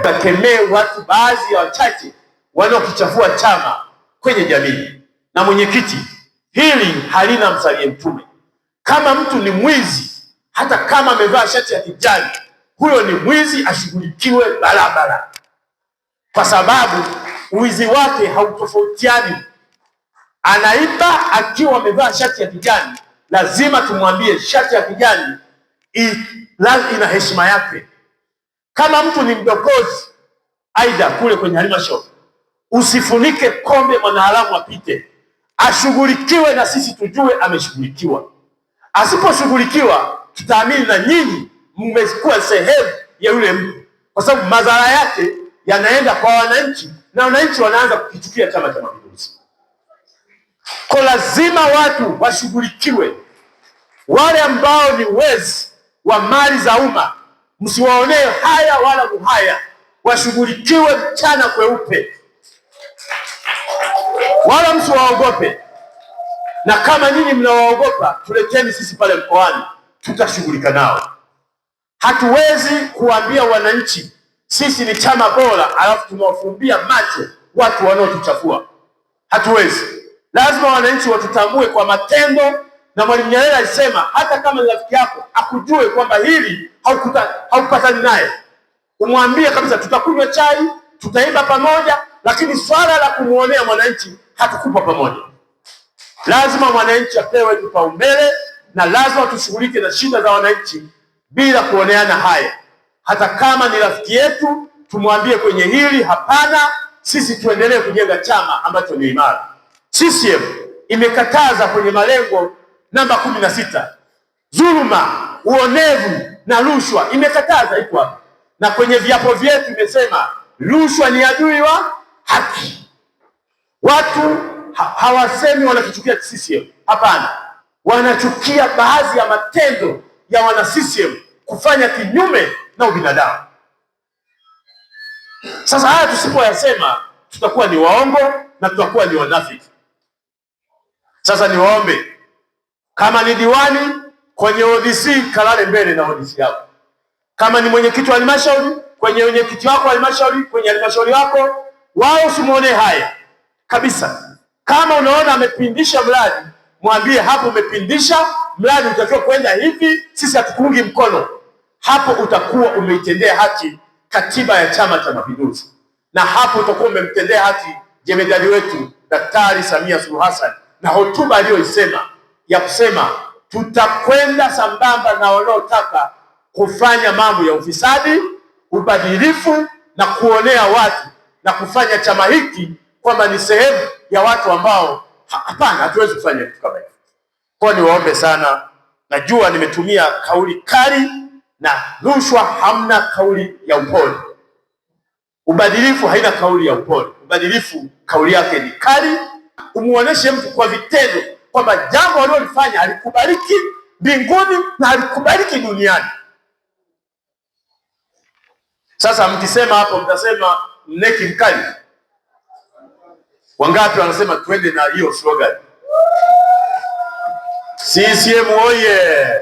tukakemee watu, baadhi ya wachache wanaokichafua chama kwenye jamii. Na mwenyekiti, hili halina msalie mtume. Kama mtu ni mwizi, hata kama amevaa shati ya kijani, huyo ni mwizi, ashughulikiwe barabara, kwa sababu uwizi wake hautofautiani. Anaiba akiwa amevaa shati ya kijani, lazima tumwambie shati ya kijani ina heshima yake. Kama mtu ni mdokozi, aidha kule kwenye halmashauri, usifunike kombe mwanaharamu apite, ashughulikiwe na sisi tujue ameshughulikiwa. Asiposhughulikiwa, tutaamini na nyinyi mmekuwa sehemu ya yule mtu, kwa sababu madhara yake yanaenda kwa wananchi na wananchi wanaanza kukichukia Chama cha Mapinduzi. Kwa lazima watu washughulikiwe. Wale ambao ni wezi wa mali za umma, msiwaonee haya wala muhaya, washughulikiwe mchana kweupe, wala msiwaogope. Na kama nyinyi mnawaogopa, tuleteni sisi pale mkoani, tutashughulika nao. Hatuwezi kuambia wananchi sisi ni chama bora alafu tunawafumbia macho watu wanaotuchafua. Hatuwezi. Lazima wananchi watutambue kwa matendo, na Mwalimu Nyerere alisema hata kama ni rafiki yako akujue kwamba hili haukupatani naye, umwambie kabisa tutakunywa chai, tutaiba pamoja, lakini swala la kumuonea mwananchi hatukupa pamoja. Lazima mwananchi apewe kipaumbele, na lazima tushughulike na shida za wananchi bila kuoneana haya. Hata kama ni rafiki yetu, tumwambie kwenye hili hapana, sisi tuendelee kujenga chama ambacho ni imara. CCM imekataza kwenye malengo namba 16 dhuluma, uonevu na rushwa, imekataza, iko hapo. Na kwenye viapo vyetu imesema rushwa ni adui wa haki. Watu hawasemi wanakichukia CCM, hapana, wanachukia baadhi ya matendo ya wana CCM kufanya kinyume na ubinadamu. Sasa haya tusipoyasema, tutakuwa ni waongo na tutakuwa ni wanafiki. Sasa niwaombe, kama ni diwani kwenye ODC, kalale mbele na ODC yako. Kama ni mwenyekiti wa halmashauri, kwenye mwenyekiti wako wa halmashauri, kwenye halmashauri wako, wao usimuone haya kabisa. Kama unaona amepindisha mradi, mwambie hapo umepindisha mradi, utakiwa kwenda hivi, sisi hatukuungi mkono. Hapo utakuwa umeitendea haki katiba ya Chama cha Mapinduzi, na hapo utakuwa umemtendea haki jemedari wetu Daktari Samia Suluhu Hassan na hotuba aliyoisema ya kusema tutakwenda sambamba na wanaotaka kufanya mambo ya ufisadi, ubadhirifu na kuonea watu na kufanya chama hiki kwamba ni sehemu ya watu ambao hapana, hatuwezi kufanya kitu kama hicho. Kwa niwaombe sana, najua nimetumia kauli kali, na rushwa hamna kauli ya upole. Ubadhirifu haina kauli ya upole. Ubadhirifu kauli yake ni kali. Umuoneshe mtu kwa vitendo kwamba jambo alilofanya alikubariki mbinguni na alikubariki duniani. Sasa mkisema hapo, mtasema mneki mkali. Wangapi wanasema twende na hiyo slogan? CCM oye!